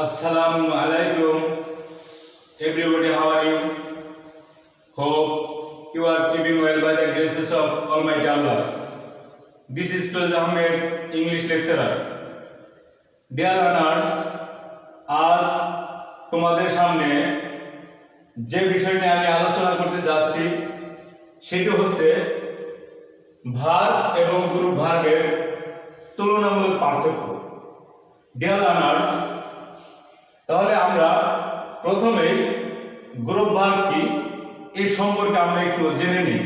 Assalamu alaikum, everybody. How are you? Hope you are keeping well by the graces of Almighty Allah. This is Toz Ahmed, English lecturer. Dear learners, আজ তোমাদের সামনে যে বিষয় নিয়ে আমি আলোচনা করতে যাচ্ছি সেটি হচ্ছে ভার্ব এবং গ্রুপ ভার্বের তুলনামূলক পার্থক্য। ডিয়ার লার্নার্স, তাহলে আমরা প্রথমেই গ্রুপ ভার্ব কি এই সম্পর্কে আমরা একটু জেনে নিই,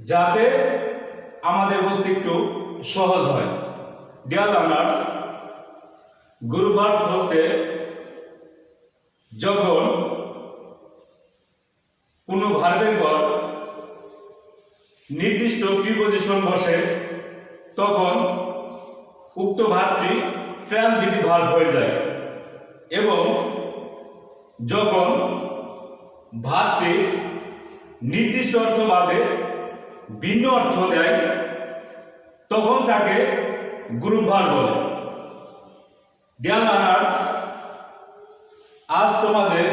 যাতে আমাদের বুঝতে একটু সহজ হয়। ডিয়ার লার্নার্স, গ্রুপ ভার্ব হচ্ছে যখন কোনো ভার্বের পর নির্দিষ্ট প্রিপজিশন বসে তখন উক্ত ভার্বটি ট্রানজিটিভ ভার্ব হয়ে যায়, এবং যখন ভার্বটি নির্দিষ্ট অর্থ বাদে ভিন্ন অর্থ দেয় তখন তাকে গ্রুপ ভার্ব বলে। ডিয়ার লার্নার্স, আজ তোমাদের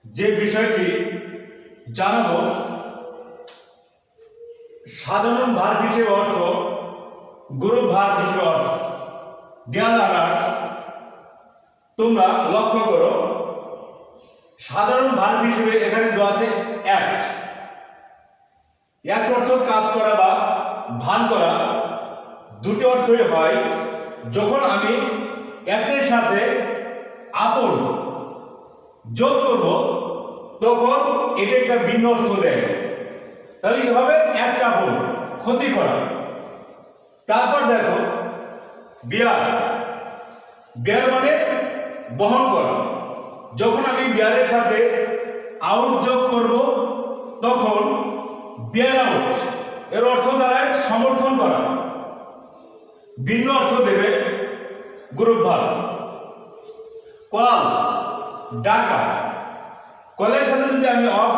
যে বিষয়টি জানাবো সাধারণ ভার্ব হিসেবে অর্থ, গ্রুপ ভার্ব হিসেবে অর্থ। ডিয়ার লার্নার্স, তোমরা লক্ষ্য করো, সাধারণ ভার্ব হিসেবে এখানে দেওয়া আছে অ্যাক্ট। অ্যাক্ট অর্থ কাজ করা বা ভান করা, দুটি অর্থই হয়। যখন আমি অ্যাক্টের সাথে আপন যোগ করব তখন এটা একটা ভিন্ন অর্থ দেয়, তাহলে কি হবে? অ্যাক্ট আপন, ক্ষতি করা। তারপর দেখো বিয়ার। বিয়ার মানে বহন করা। যখন আমি বিয়ারের সাথে আউট যোগ করব তখন বিয়ার আউট এর অর্থ দ্বারা সমর্থন করা, ভিন্ন অর্থ দেবে গ্রুপ ভার্ব। কল, ডাকা। কলের সাথে যদি আমি অফ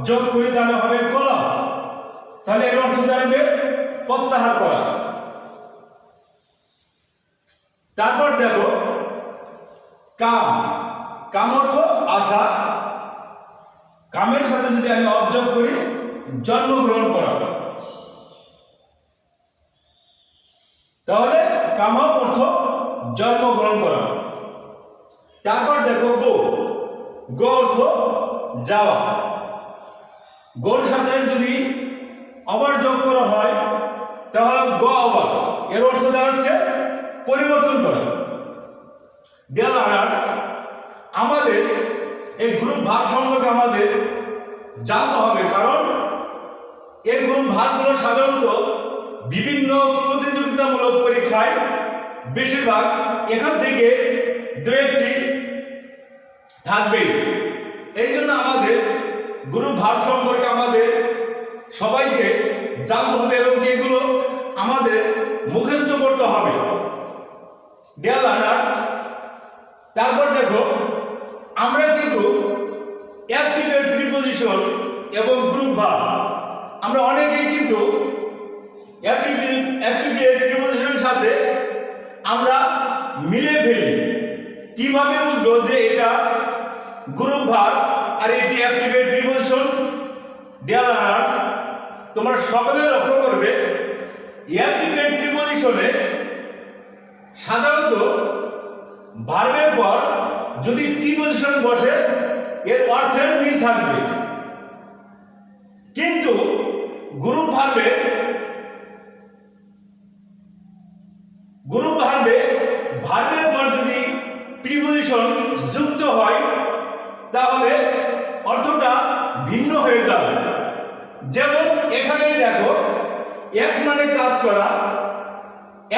যোগ করি তাহলে হবে কল অফ, তাহলে এর অর্থ দাঁড়াবে প্রত্যাহার করা। তারপর দেখো কাম। কাম অর্থ আশা। কামের সাথে যদি আমি অফ যোগ করি জন্মগ্রহণ করা, তাহলে কাম অর্থ জন্মগ্রহণ করা। তারপর দেখো গো। গো অর্থ যাওয়া। গোর সাথে যদি আবার যোগ করা হয় তাহলে গো আবার, এর অর্থ দাঁড়াচ্ছে পরিবর্তন করা। ডিয়ার লার্নার্স, আমাদের এই গ্রুপ ভার্ব সম্পর্কে আমাদের জানতে হবে, কারণ এই গ্রুপ ভার্বগুলো সাধারণত বিভিন্ন প্রতিযোগিতামূলক পরীক্ষায় বেশিরভাগ এখান থেকে দু একটি থাকবে। এই জন্য আমাদের গ্রুপ ভার্ব সম্পর্কে আমাদের সবাইকে জানতে হবে এবং এগুলো আমাদের মুখস্থ করতে হবে। ডিয়ার লার্নার্স, তারপর দেখো আমরা কিন্তু অ্যাপ্টিটিউড প্রিপজিশন এবং গ্রুপ ভার্ব আমরা অনেকেই কিন্তু অ্যাপ্টিটিউড প্রিপজিশনের সাথে আমরা মিলে ফেলি। কিভাবে বুঝবো যে এটা গ্রুপ ভার্ব আর এটি অ্যাপ্টিটিউড প্রিপজিশন? ডিয়ার লার্নার্স, তোমরা সকলে লক্ষ্য করবে অ্যাপ্টিটিউড প্রিপজিশনে সাধারণত ভার্বের পর যদি প্রিপজিশন বসে এর অর্থের মিল থাকবে, কিন্তু গ্রুপ ভার্বে ভার্বের পর যদি প্রিপজিশন যুক্ত হয় তাহলে অর্থটা ভিন্ন হয়ে যাবে। যেমন এখানেই দেখো, এক মানে কাজ করা,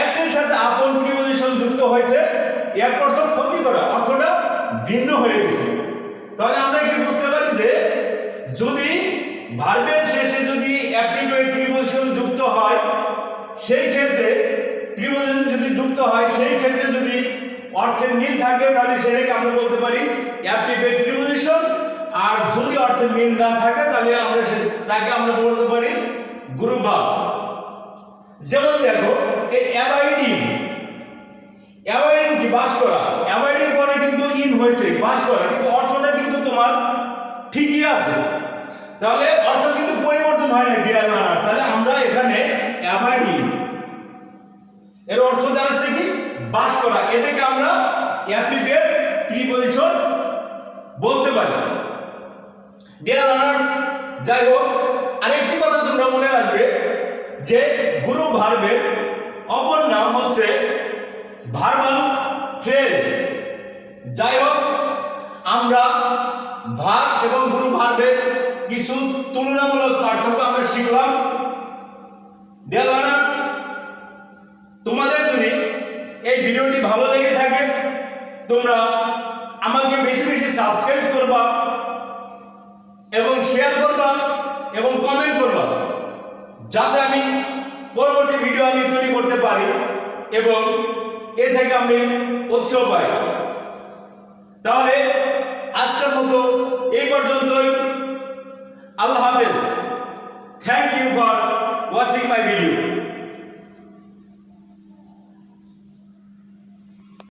একের সাথে আপন প্রিপজিশন যুক্ত হয়েছে, এক অর্থ ক্ষতি করা, অর্থটা ভিন্ন হয়ে গেছে। তাহলে আমরা কি বুঝতে পারি যে যদি ভার্বের শেষে যদি অ্যাপ্টিটিউড প্রিপজিশন যুক্ত হয়, সেই ক্ষেত্রে প্রিপজিশন যদি যুক্ত হয় সেই ক্ষেত্রে যদি অর্থের মিল থাকে তাহলে সেটাকে আমরা বলতে পারি অ্যাপ্টিটিউড প্রিপজিশন, আর যদি অর্থের মিল না থাকে তাহলে তাকে আমরা বলতে পারি গ্রুপ ভার্ব। যেমন দেখো এই অ্যাবাইডিং, অ্যাভয়েডিং কি বাস করা, অ্যাভয়েডিং পরে কিন্তু ইন হয়েছে বাস করা, কিন্তু অর্থটা কিন্তু তোমার ঠিকই আছে। তাহলে অর্থ কিন্তু পরিবর্তন হয় না ডিয়ার লার্নার। তাহলে আমরা এখানে অ্যাভয়েডিং এর অর্থ দাঁড়াচ্ছে কি বাস করা, এটাকে আমরা অ্যাপ্লিকেট প্রিপজিশন বলতে পারি। ডিয়ার লার্নার্স, যাই হোক আরেকটি কথা তোমরা মনে রাখবে যে গুরু ভার্বের অপর নাম হচ্ছে ভার্বাল ফ্রেজ। যাই হোক আমরা ভার্ব এবং গুরু ভার্বের কিছু তুলনামূলক পার্থক্য আমরা শিখলাম। ডিয়ার লার্নার্স, তোমাদের যদি এই ভিডিওটি ভালো লেগে থাকে তোমরা আমাকে বেশি বেশি সাবস্ক্রাইব করবা এবং শেয়ার করবা এবং কমেন্ট করবা, যাতে আমি পরবর্তী ভিডিও আমি তৈরি করতে পারি এবং এ থেকে আমি উৎসাহ পাই। তাহলে আজকের মতো এই পর্যন্তই। আল্লাহ হাফেজ। Thank you for watching my video.